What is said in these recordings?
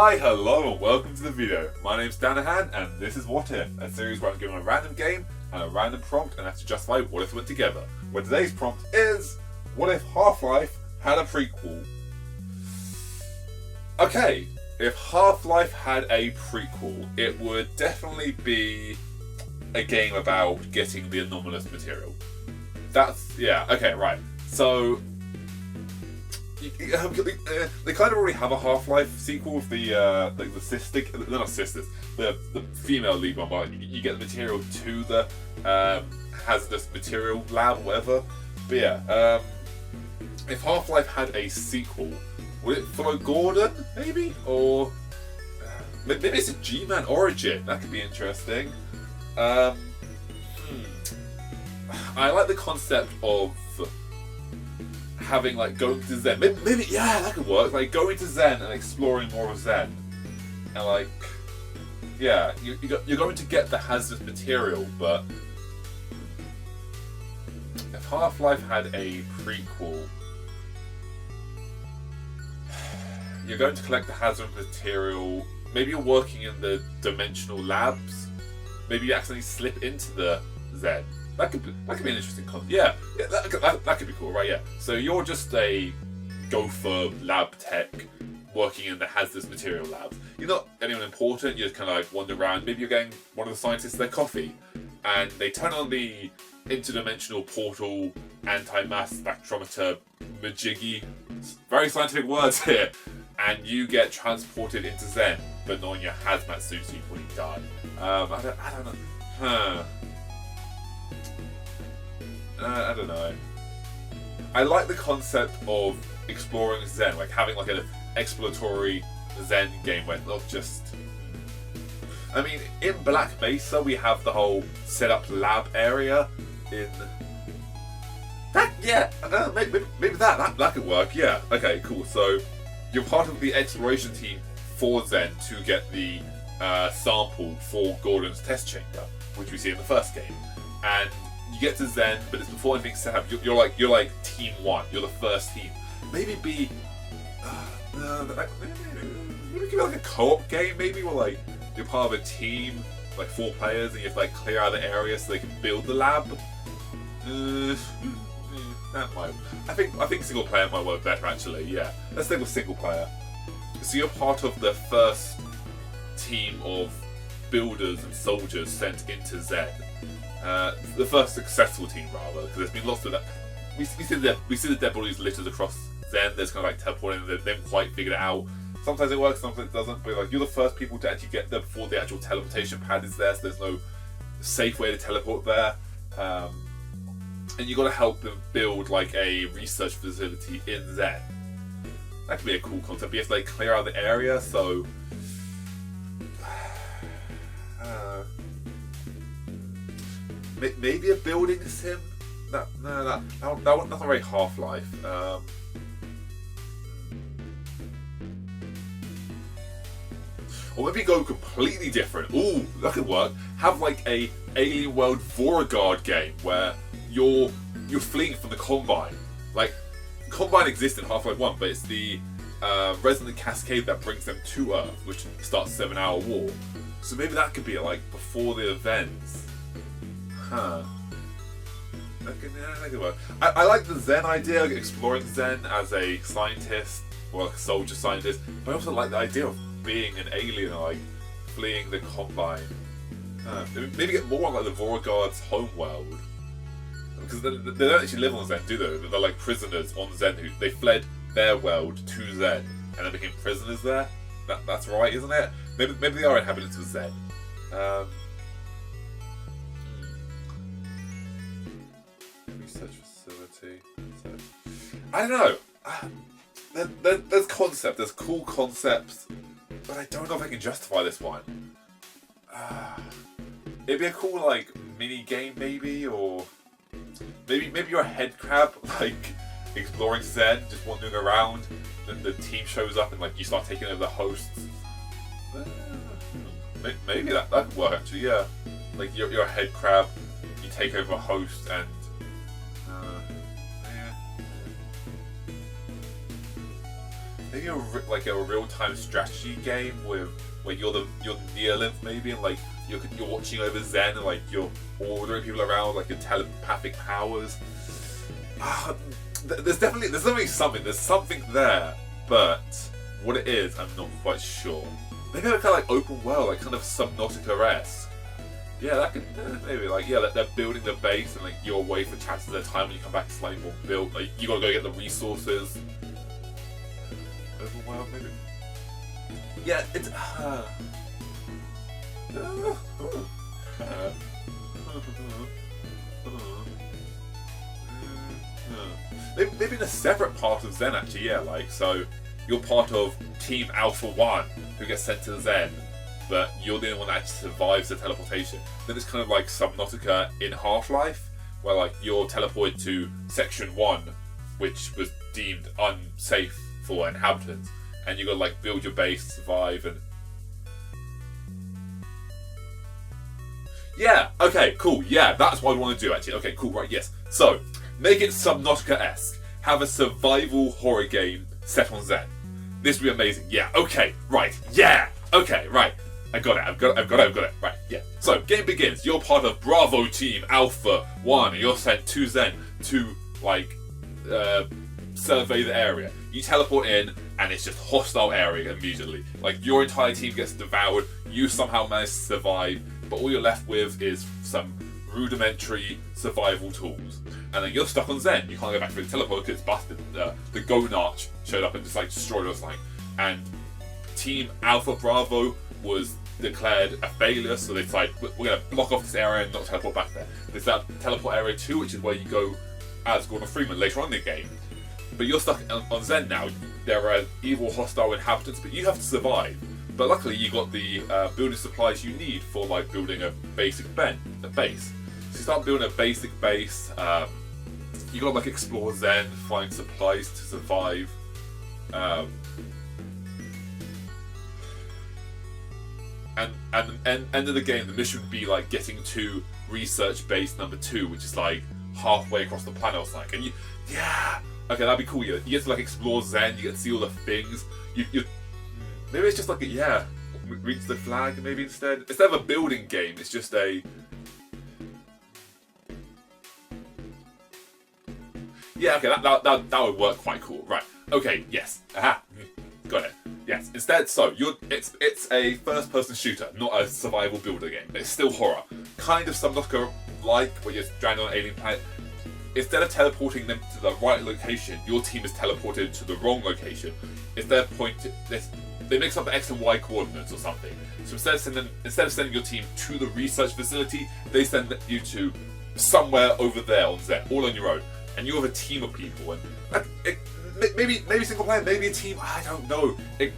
Hi, hello and welcome to the video. My name's Danahan and this is What If, a series where I'm given a random game and a random prompt and have to justify what if it went together. Where today's prompt is, what if Half-Life had a prequel? Okay, if Half-Life had a prequel, it would definitely be a game about getting the anomalous material. Yeah, okay, right. So, they kind of already have a Half-Life sequel with the sister, they're not sisters, the female lead one, but you get the material to the hazardous material lab or whatever. But yeah, if Half-Life had a sequel, would it follow Gordon, maybe? Or maybe it's a G-Man origin, that could be interesting. I like the concept of having going to Zen. Maybe yeah, that could work. Like going to Zen and exploring more of Zen, and yeah, you're going to get the hazardous material. But if Half-Life had a prequel, you're going to collect the hazardous material. Maybe you're working in the dimensional labs. Maybe you accidentally slip into the Zen. That could be an interesting concept. Yeah, that could be cool, right? Yeah. So you're just a gopher lab tech working in the hazardous material labs. You're not anyone important. You just kind of wander around. Maybe you're getting one of the scientists their coffee, and they turn on the interdimensional portal anti-mass spectrometer majiggy. Very scientific words here. And you get transported into Zen, but not in your hazmat suit, so you probably die. I don't know. I don't know. I like the concept of exploring Zen, having an exploratory Zen game where not just... I mean, in Black Mesa we have the whole set up lab area in... maybe that could work, yeah. Okay, cool. So, you're part of the exploration team for Zen to get the sample for Gordon's test chamber, which we see in the first game. And you get to Zen, but it's before anything's set up. You're like team one. You're the first team. Maybe be maybe give it a co-op game. Maybe where you're part of a team, 4 players, and you have to clear out the area so they can build the lab. That might. I think single player might work better actually. Yeah, let's stick with single player. So you're part of the first team of builders and soldiers sent into Zen. The first successful team, rather, because there's been lots of that. We see the dead bodies littered across Zen. There's kind of teleporting. They haven't quite figured it out. Sometimes it works, sometimes it doesn't. But you're the first people to actually get there before the actual teleportation pad is there. So there's no safe way to teleport there. And you got to help them build a research facility in Zen. That could be a cool concept. You have to clear out the area. So. Maybe a building sim? That's not very Half-Life. Or maybe go completely different. Ooh, that could work. Have a Alien World Voragard game where you're fleeing from the Combine. Combine exists in Half-Life 1, but it's the resonant cascade that brings them to Earth, which starts a 7-hour war. So maybe that could be before the events. Huh. That could work. I like the Zen idea, exploring Zen as a scientist, or a soldier scientist, but I also like the idea of being an alien, fleeing the Combine. Maybe get more on the Voragard's homeworld. Because they don't actually live on Zen, do they? They're prisoners on Zen who they fled their world to Zen and then became prisoners there. That's right, isn't it? Maybe they are inhabitants of Zen. Research facility. I don't know. There's concepts. There's cool concepts, but I don't know if I can justify this one. It'd be a cool mini game maybe, or maybe you're a head crab exploring Zen, just wandering around. Then the team shows up and you start taking over the hosts. Maybe that could work actually. Yeah, you're a head crab. You take over a host and. maybe like a real-time strategy game with where you're Neolymph maybe, and like you're watching over Zen and like you're ordering people around like your telepathic powers. There's definitely something. There's something there, but what it is, I'm not quite sure. Maybe like kind of like open world, like kind of Subnautica-esque. Yeah, that could maybe like they're building the base and like you're away for chapters at a time. When you come back, it's slightly more built. Like you gotta go get the resources. Open world, maybe. Yeah, it's. Maybe in a separate part of Zen actually, yeah, like so you're part of Team Alpha 1 who gets sent to Zen, but you're the only one that actually survives the teleportation. Then it's kind of like Subnautica in Half-Life, where like you're teleported to Section 1, which was deemed unsafe for inhabitants, and you gotta like build your base, survive, and yeah, okay, cool, yeah, that's what I want to do actually. Okay, cool, right, yes. So, make it Subnautica-esque. Have a survival horror game set on Zen. This would be amazing. Yeah, okay, right, yeah, okay, right. I got it, I've got it, right, yeah. So, game begins. You're part of Bravo Team Alpha 1, and you're sent to Zen to, like, survey the area. You teleport in, and it's just hostile area immediately. Like, your entire team gets devoured, you somehow manage to survive, but all you're left with is some rudimentary survival tools. And then you're stuck on Zen. You can't go back through the teleport because it's busted. The Gonarch showed up and just like destroyed us, like. And Team Alpha Bravo was declared a failure, so they decided we're going to block off this area and not teleport back there. There's that teleport area 2, which is where you go as Gordon Freeman later on in the game. But you're stuck on Zen now. There are evil, hostile inhabitants, but you have to survive. But luckily, you got the building supplies you need for like building a basic base. So you start building a basic base. You gotta like explore Zen, find supplies to survive. And end of the game, the mission would be like getting to research base number 2, which is like halfway across the planet or something. And okay, that'd be cool. You get to like explore Zen. You get to see all the things. You maybe it's just like reach the flag maybe instead of a building game. It's just a okay. That would work quite cool. Right. Okay. Yes. Aha. Got it. Yes. Instead, so it's a first-person shooter, not a survival builder game. It's still horror, kind of Subnautica-like, where you're stranded on an alien planet. Instead of teleporting them to the right location, your team is teleported to the wrong location. Instead of they mix up the X and Y coordinates or something. So instead of sending your team to the research facility, they send you to somewhere over there on Zen, all on your own. And you have a team of people, and maybe single player, maybe a team. I don't know. It's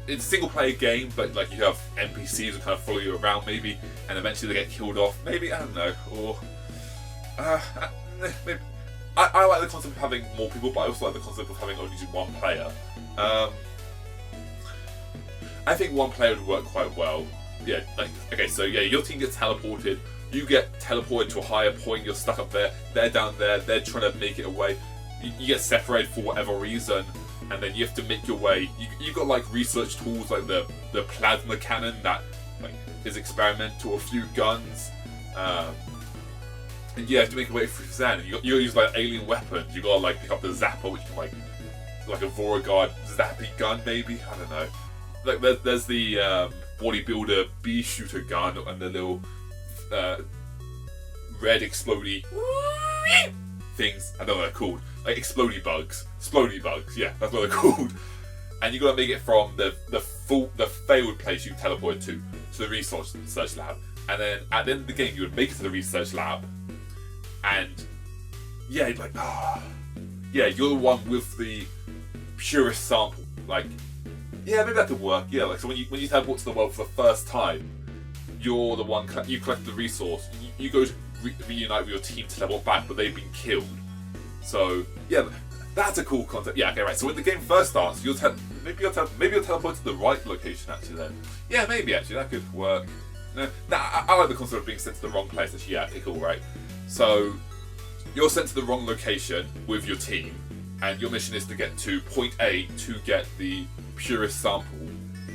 a single player game, but like you have NPCs who kind of follow you around, maybe, and eventually they get killed off. Maybe, I don't know. Or maybe. I like the concept of having more people, but I also like the concept of having only just one player. I think one player would work quite well. Yeah, okay, so yeah, your team gets teleported, you get teleported to a higher point, you're stuck up there, they're down there, they're trying to make it away, you get separated for whatever reason, and then you have to make your way. You've got like research tools like the plasma cannon that like is experimental, a few guns, and you have to make your way through Zen. You use like alien weapons, you gotta like pick up the zapper, which can like a Voragard zappy gun maybe, I don't know. Like there's the bodybuilder bee shooter gun and the little red explodey things. I don't know what they're called. Like explodey bugs. Explodey bugs, yeah, that's what they're called. And you gotta make it from the failed place you teleported to the research lab. And then at the end of the game you would make it to the research lab and yeah, you'd like yeah, you're the one with the purest sample. Like yeah, maybe that could work. Yeah, like so when you teleport to the world for the first time, you're the one you collect the resource. You go to reunite with your team to teleport back, but they've been killed. So yeah, that's a cool concept. Yeah, okay, right. So when the game first starts, maybe you'll teleport to the right location actually. Then yeah, maybe actually that could work. No, I like the concept of being sent to the wrong place. Actually, yeah, okay, cool, right. So you're sent to the wrong location with your team, and your mission is to get to point A to get the purest sample.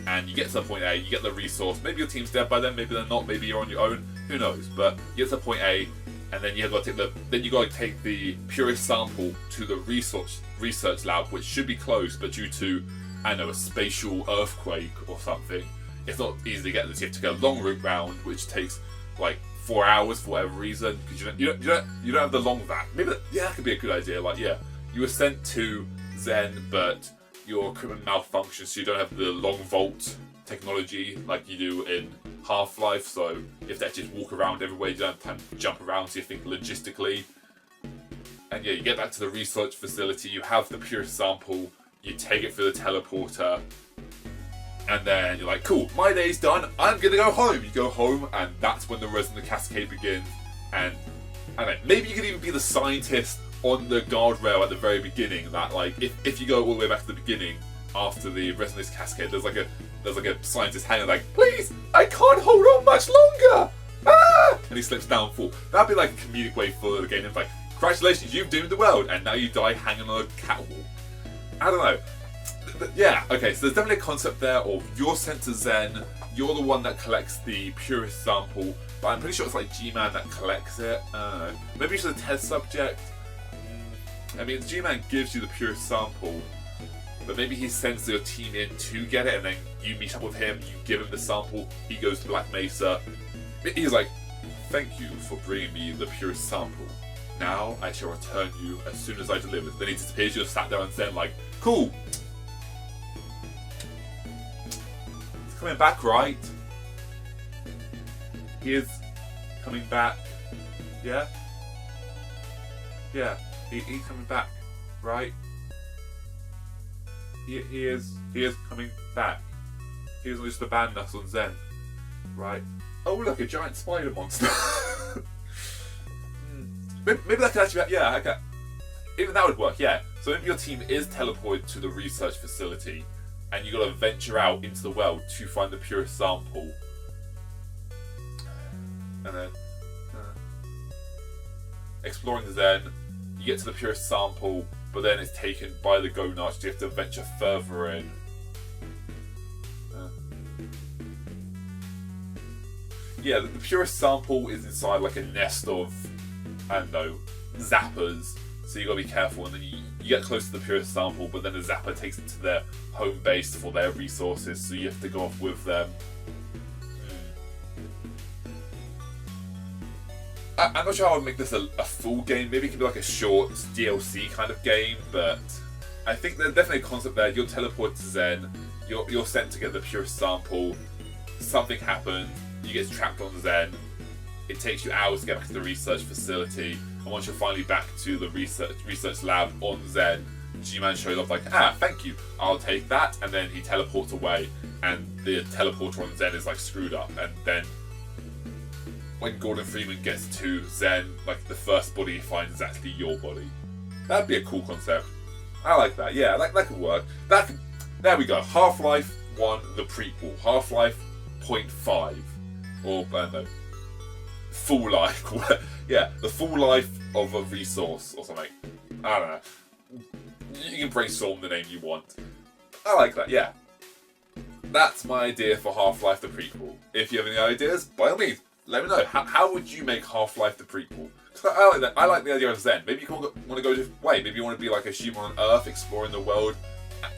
And you get to point A, you get the resource. Maybe your team's dead by then, maybe they're not, maybe you're on your own. Who knows? But you get to point A, and then you got to take the purest sample to the research lab, which should be closed, but due to, I don't know, a spatial earthquake or something, it's not easy to get this. You have to go a long route round, which takes like 4 hours for whatever reason, because you don't have the long vac. Maybe that could be a good idea. Like, yeah, you were sent to Zen, but your equipment malfunctions, so you don't have the long vault technology like you do in Half-Life. So you have to actually just walk around everywhere. You don't have time to jump around, so you think logistically. And yeah, you get back to the research facility. You have the purest sample. You take it through the teleporter. And then you're like, cool, my day's done, I'm gonna go home. You go home, and that's when the resonant cascade begins. And I don't know, maybe you could even be the scientist on the guardrail at the very beginning. That, like, if you go all the way back to the beginning after the resonant cascade, there's like a scientist hanging like, please, I can't hold on much longer. Ah! And he slips down and falls. That'd be like a comedic way for the game. It's like, congratulations, you've doomed the world, and now you die hanging on a catwalk. I don't know. Yeah, okay, so there's definitely a concept there of you're sent to Zen, you're the one that collects the purest sample, but I'm pretty sure it's like G-Man that collects it. Maybe it's a test subject. I mean, G-Man gives you the purest sample, but maybe he sends your team in to get it, and then you meet up with him, you give him the sample, he goes to Black Mesa. He's like, thank you for bringing me the purest sample. Now I shall return you as soon as I deliver. Then he disappears, you're sat there and Zen like, cool. Coming back, right? He is coming back. Yeah? Yeah, he's coming back, right? He is coming back. He was just abandoned us on Zen, right? Oh look, a giant spider monster. Maybe that could actually be, yeah, okay. Even that would work, yeah. So maybe your team is teleported to the research facility, and you got to venture out into the world to find the purest sample. And then exploring Zen, you get to the purest sample, but then it's taken by the Gonarch, so you have to venture further in. Yeah, the purest sample is inside like a nest of, I don't know, zappers. So you gotta be careful, and then you get close to the purest sample, but then the zapper takes it to their home base for their resources, so you have to go off with them. I'm not sure how I would make this a full game. Maybe it could be like a short DLC kind of game, but I think there's definitely a concept there. You're teleported to Zen, you're sent to get the purest sample, something happens, you get trapped on Zen, it takes you hours to get back to the research facility, and once you're finally back to the research lab on Zen, G-Man shows up like, thank you, I'll take that, and then he teleports away, and the teleporter on Zen is like screwed up, and then when Gordon Freeman gets to Zen, like the first body he finds is actually your body. That'd be a cool concept. I like that, yeah, that could work. There we go, Half-Life 1, the prequel, Half-Life 0.5, or, I don't know, full life, yeah, the full life of a resource or something. I don't know. You can brainstorm the name you want. I like that, yeah. That's my idea for Half-Life the prequel. If you have any ideas, by all means, let me know. How would you make Half-Life the prequel? I like that. I like the idea of Zen. Maybe you want to go a different way. Maybe you want to be like a human on Earth exploring the world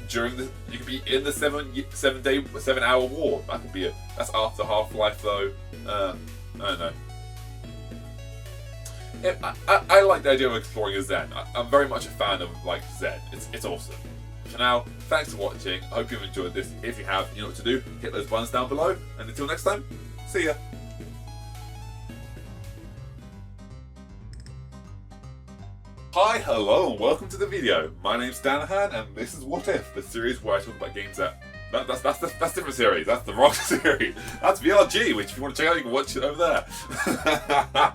during the. You could be in the 7 hour war. That could be that's after Half-Life though. I don't know. I like the idea of exploring a Zen. I'm very much a fan of like Zen. It's awesome. For now, thanks for watching. I hope you've enjoyed this. If you have, you know what to do. Hit those buttons down below. And until next time, see ya. Hi, hello, and welcome to the video. My name's Danahan, and this is What If, the series where I talk about games that's a different series. That's the wrong series. That's VRG, which if you want to check out, you can watch it over there.